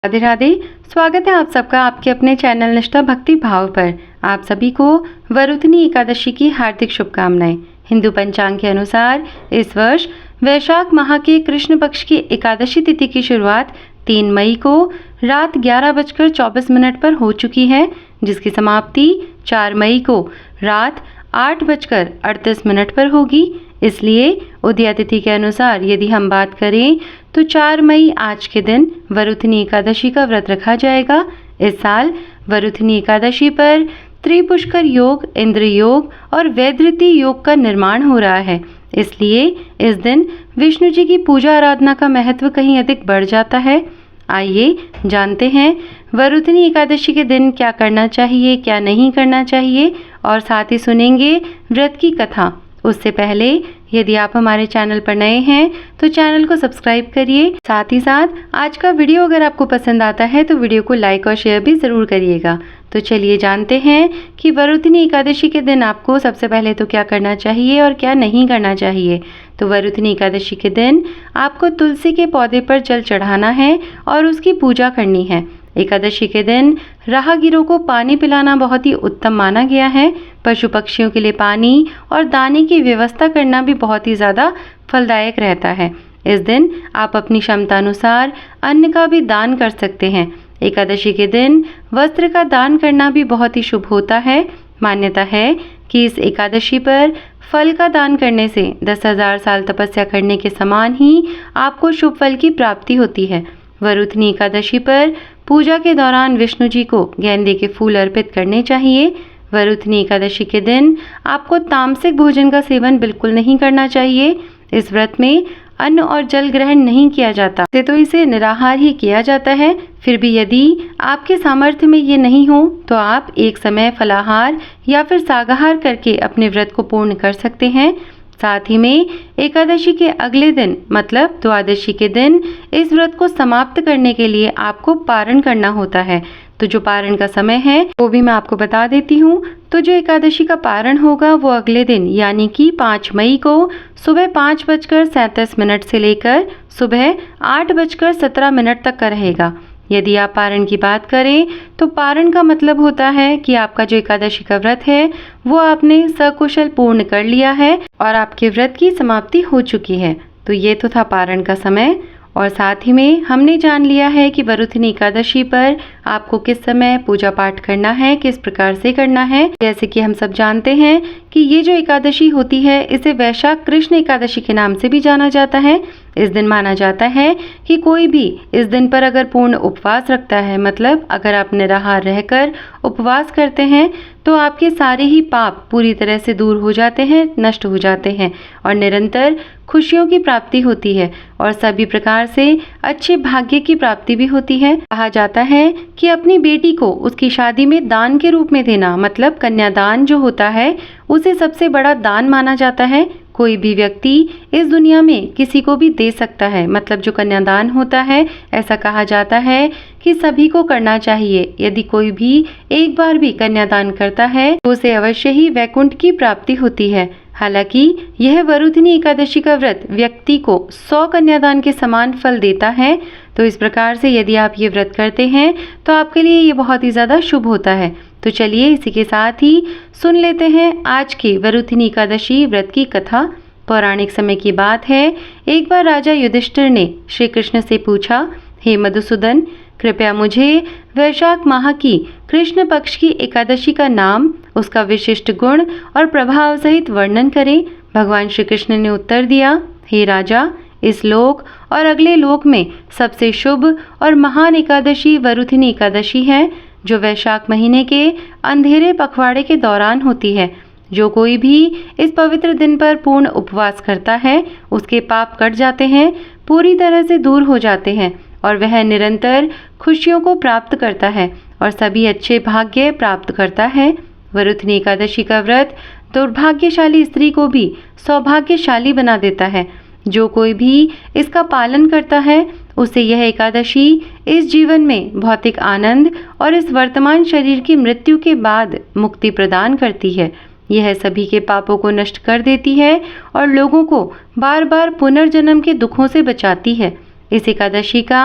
राधे राधे। स्वागत है आप सबका आपके अपने चैनल निष्ठा भक्ति भाव पर। आप सभी को वरुथनी एकादशी की हार्दिक शुभकामनाएं। हिंदू पंचांग के अनुसार इस वर्ष वैशाख माह के कृष्ण पक्ष की एकादशी तिथि की शुरुआत 3 मई को रात 11:24 पर हो चुकी है, जिसकी समाप्ति 4 मई को रात 8:38 पर होगी। इसलिए उदया तिथि के अनुसार यदि हम बात करें तो 4 मई आज के दिन वरुथनी एकादशी का व्रत रखा जाएगा। इस साल वरुथनी एकादशी पर त्रिपुष्कर योग, इंद्र योग और वैधृति योग का निर्माण हो रहा है। इसलिए इस दिन विष्णु जी की पूजा आराधना का महत्व कहीं अधिक बढ़ जाता है। आइए जानते हैं वरुथनी एकादशी के दिन क्या करना चाहिए, क्या नहीं करना चाहिए, और साथ ही सुनेंगे व्रत की कथा। उससे पहले यदि आप हमारे चैनल पर नए हैं तो चैनल को सब्सक्राइब करिए। साथ ही साथ आज का वीडियो अगर आपको पसंद आता है तो वीडियो को लाइक और शेयर भी ज़रूर करिएगा। तो चलिए जानते हैं कि वरुथनी एकादशी के दिन आपको सबसे पहले तो क्या करना चाहिए और क्या नहीं करना चाहिए। तो वरुथनी एकादशी के दिन आपको तुलसी के पौधे पर जल चढ़ाना है और उसकी पूजा करनी है। एकादशी के दिन राहगीरों को पानी पिलाना बहुत ही उत्तम माना गया है। पशु पक्षियों के लिए पानी और दाने की व्यवस्था करना भी बहुत ही ज़्यादा फलदायक रहता है। इस दिन आप अपनी क्षमता अनुसार अन्न का भी दान कर सकते हैं। एकादशी के दिन वस्त्र का दान करना भी बहुत ही शुभ होता है। मान्यता है कि इस एकादशी पर फल का दान करने से 10,000 साल तपस्या करने के समान ही आपको शुभ फल की प्राप्ति होती है। वरुथनी एकादशी पर पूजा के दौरान विष्णु जी को गेंदे के फूल अर्पित करने चाहिए। वरुथनी एकादशी के दिन आपको तामसिक भोजन का सेवन बिल्कुल नहीं करना चाहिए। इस व्रत में अन्न और जल ग्रहण नहीं किया जाता, तो इसे निराहार ही किया जाता है। फिर भी यदि आपके सामर्थ्य में ये नहीं हो तो आप एक समय फलाहार या फिर सागाहार करके अपने व्रत को पूर्ण कर सकते हैं। साथ ही में एकादशी के अगले दिन मतलब द्वादशी के दिन इस व्रत को समाप्त करने के लिए आपको पारण करना होता है। तो जो पारण का समय है वो भी मैं आपको बता देती हूँ। तो जो एकादशी का पारण होगा वो अगले दिन यानी कि 5 मई को सुबह 5:37 से लेकर सुबह 8:17 तक का रहेगा। यदि आप पारण की बात करें तो पारण का मतलब होता है कि आपका जो एकादशी का व्रत है वो आपने सकुशल पूर्ण कर लिया है और आपके व्रत की समाप्ति हो चुकी है। तो ये तो था पारण का समय। और साथ ही में हमने जान लिया है कि वरुथनी एकादशी पर आपको किस समय पूजा पाठ करना है, किस प्रकार से करना है। जैसे कि हम सब जानते हैं कि ये जो एकादशी होती है इसे वैशाख कृष्ण एकादशी के नाम से भी जाना जाता है। इस दिन माना जाता है कि कोई भी इस दिन पर अगर पूर्ण उपवास रखता है, मतलब अगर आप निराहार रहकर उपवास करते हैं तो आपके सारे ही पाप पूरी तरह से दूर हो जाते हैं, नष्ट हो जाते हैं और निरंतर खुशियों की प्राप्ति होती है और सभी प्रकार से अच्छे भाग्य की प्राप्ति भी होती है। कहा जाता है कि अपनी बेटी को उसकी शादी में दान के रूप में देना, मतलब कन्यादान जो होता है उसे सबसे बड़ा दान माना जाता है। कोई भी व्यक्ति इस दुनिया में किसी को भी दे सकता है, मतलब जो कन्यादान होता है ऐसा कहा जाता है कि सभी को करना चाहिए। यदि कोई भी एक बार भी कन्यादान करता है तो उसे अवश्य ही वैकुंठ की प्राप्ति होती है। हालांकि यह वरुथनी एकादशी का व्रत व्यक्ति को 100 कन्यादान के समान फल देता है। तो इस प्रकार से यदि आप ये व्रत करते हैं तो आपके लिए ये बहुत ही ज़्यादा शुभ होता है। तो चलिए इसी के साथ ही सुन लेते हैं आज की वरुथनी एकादशी व्रत की कथा। पौराणिक समय की बात है, एक बार राजा युधिष्ठिर ने श्री कृष्ण से पूछा, हे मधुसूदन, कृपया मुझे वैशाख माह की कृष्ण पक्ष की एकादशी का नाम, उसका विशिष्ट गुण और प्रभाव सहित वर्णन करें। भगवान श्री कृष्ण ने उत्तर दिया, हे राजा, इस लोक और अगले लोक में सबसे शुभ और महान एकादशी वरुथनी एकादशी है, जो वैशाख महीने के अंधेरे पखवाड़े के दौरान होती है। जो कोई भी इस पवित्र दिन पर पूर्ण उपवास करता है उसके पाप कट जाते हैं, पूरी तरह से दूर हो जाते हैं और वह निरंतर खुशियों को प्राप्त करता है और सभी अच्छे भाग्य प्राप्त करता है। वरुथनी एकादशी का व्रत दुर्भाग्यशाली स्त्री को भी सौभाग्यशाली बना देता है। जो कोई भी इसका पालन करता है उसे यह एकादशी इस जीवन में भौतिक आनंद और इस वर्तमान शरीर की मृत्यु के बाद मुक्ति प्रदान करती है। यह सभी के पापों को नष्ट कर देती है और लोगों को बार बार पुनर्जन्म के दुखों से बचाती है। इस एकादशी का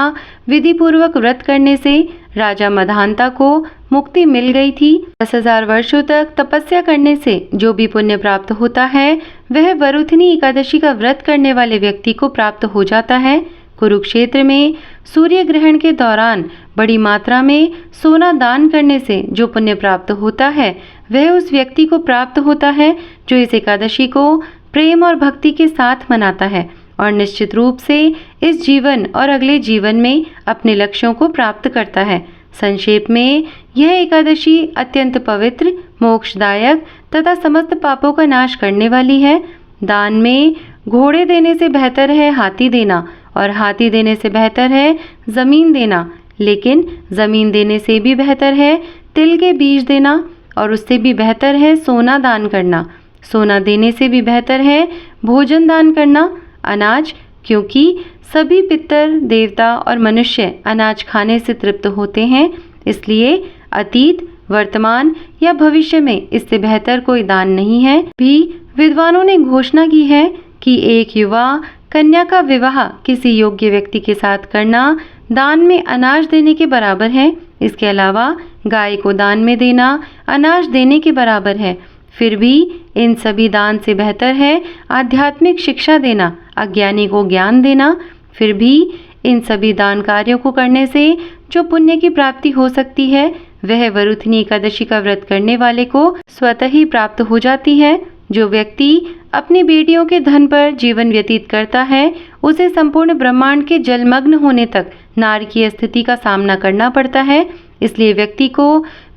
विधि पूर्वक व्रत करने से राजा मधांता को मुक्ति मिल गई थी। 10,000 वर्षों तक तपस्या करने से जो भी पुण्य प्राप्त होता है वह वरुथिनी एकादशी का व्रत करने वाले व्यक्ति को प्राप्त हो जाता है। कुरुक्षेत्र में सूर्य ग्रहण के दौरान बड़ी मात्रा में सोना दान करने से जो पुण्य प्राप्त होता है वह उस व्यक्ति को प्राप्त होता है जो इस एकादशी को प्रेम और भक्ति के साथ मनाता है और निश्चित रूप से इस जीवन और अगले जीवन में अपने लक्ष्यों को प्राप्त करता है। संक्षेप में यह एकादशी अत्यंत पवित्र, मोक्षदायक तथा समस्त पापों का नाश करने वाली है। दान में घोड़े देने से बेहतर है हाथी देना और हाथी देने से बेहतर है जमीन देना, लेकिन जमीन देने से भी बेहतर है तिल के बीज देना और उससे भी बेहतर है सोना दान करना। सोना देने से भी बेहतर है भोजन दान करना, अनाज, क्योंकि सभी पितर, देवता और मनुष्य अनाज खाने से तृप्त होते हैं। इसलिए अतीत, वर्तमान या भविष्य में इससे बेहतर कोई दान नहीं है। भी विद्वानों ने घोषणा की है कि एक युवा कन्या का विवाह किसी योग्य व्यक्ति के साथ करना दान में अनाज देने के बराबर है। इसके अलावा गाय को दान में देना अनाज देने के बराबर है। फिर भी इन सभी दान से बेहतर है आध्यात्मिक शिक्षा देना, अज्ञानी को ज्ञान देना। फिर भी इन सभी दान कार्यों को करने से जो पुण्य की प्राप्ति हो सकती है वह वरुथिनी एकादशी का व्रत करने वाले को स्वतः ही प्राप्त हो जाती है। जो व्यक्ति अपनी बेटियों के धन पर जीवन व्यतीत करता है उसे संपूर्ण ब्रह्मांड के जलमग्न होने तक नारकीय स्थिति का सामना करना पड़ता है। इसलिए व्यक्ति को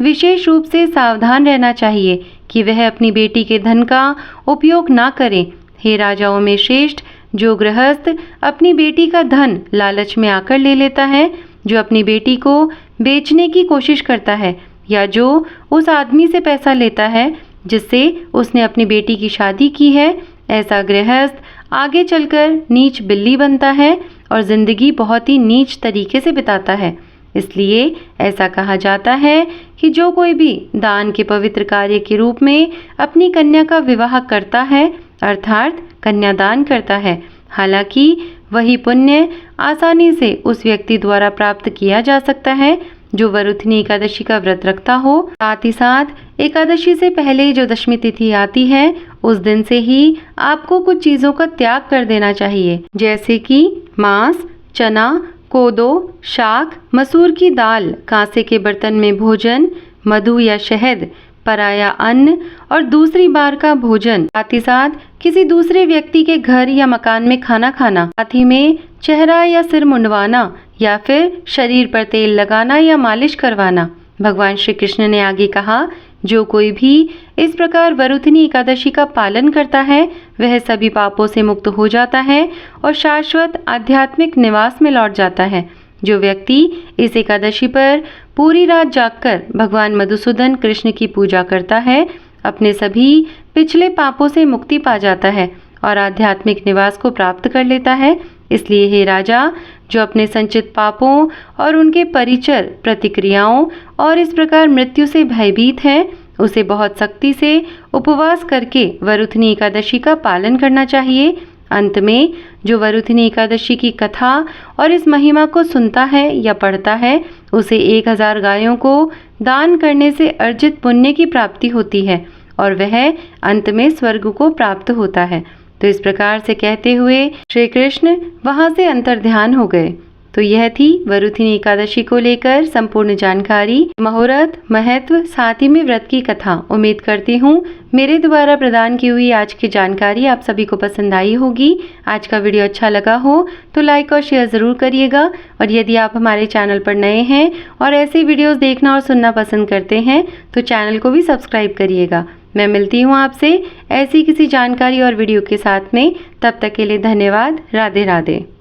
विशेष रूप से सावधान रहना चाहिए कि वह अपनी बेटी के धन का उपयोग ना करे। हे राजाओं में श्रेष्ठ, जो गृहस्थ अपनी बेटी का धन लालच में आकर ले लेता है, जो अपनी बेटी को बेचने की कोशिश करता है या जो उस आदमी से पैसा लेता है जिससे उसने अपनी बेटी की शादी की है, ऐसा गृहस्थ आगे चलकर नीच बिल्ली बनता है और जिंदगी बहुत ही नीच तरीके से बिताता है। इसलिए ऐसा कहा जाता है कि जो कोई भी दान के पवित्र कार्य के रूप में अपनी कन्या का विवाह करता है, अर्थात कन्यादान करता है, हालांकि वही पुण्य आसानी से उस व्यक्ति द्वारा प्राप्त किया जा सकता है जो वरुथिनी एकादशी का व्रत रखता हो। साथ ही साथ एकादशी से पहले जो दशमी तिथि आती है उस दिन से ही आपको कुछ चीजों का त्याग कर देना चाहिए, जैसे कि मांस, चना, कोदो, शाक, मसूर की दाल, कांसे के बर्तन में भोजन, मधु या शहद, पराया अन्न और दूसरी बार का भोजन। साथ ही साथ किसी दूसरे व्यक्ति के घर या मकान में खाना खाना, साथ ही में चेहरा या सिर मुंडवाना या फिर शरीर पर तेल लगाना या मालिश करवाना। भगवान श्री कृष्ण ने आगे कहा, जो कोई भी इस प्रकार वरुथिनी एकादशी का पालन करता है वह सभी पापों से मुक्त हो जाता है और शाश्वत आध्यात्मिक निवास में लौट जाता है। जो व्यक्ति इस एकादशी पर पूरी रात जागकर भगवान मधुसूदन कृष्ण की पूजा करता है अपने सभी पिछले पापों से मुक्ति पा जाता है और आध्यात्मिक निवास को प्राप्त कर लेता है। इसलिए हे राजा, जो अपने संचित पापों और उनके परिचर, प्रतिक्रियाओं और इस प्रकार मृत्यु से भयभीत है, उसे बहुत सख्ती से उपवास करके वरुथिनी एकादशी का पालन करना चाहिए। अंत में जो वरुथिनी एकादशी की कथा और इस महिमा को सुनता है या पढ़ता है उसे 1000 गायों को दान करने से अर्जित पुण्य की प्राप्ति होती है और वह अंत में स्वर्ग को प्राप्त होता है। तो इस प्रकार से कहते हुए श्री कृष्ण वहां से अंतर्ध्यान हो गए। तो यह थी वरुथिनी एकादशी को लेकर संपूर्ण जानकारी, मुहूर्त, महत्व, साथ ही में व्रत की कथा। उम्मीद करती हूँ मेरे द्वारा प्रदान की हुई आज की जानकारी आप सभी को पसंद आई होगी। आज का वीडियो अच्छा लगा हो तो लाइक और शेयर ज़रूर करिएगा और यदि आप हमारे चैनल पर नए हैं और ऐसे वीडियोस देखना और सुनना पसंद करते हैं तो चैनल को भी सब्सक्राइब करिएगा। मैं मिलती हूँ आपसे ऐसी किसी जानकारी और वीडियो के साथ में। तब तक के लिए धन्यवाद। राधे राधे।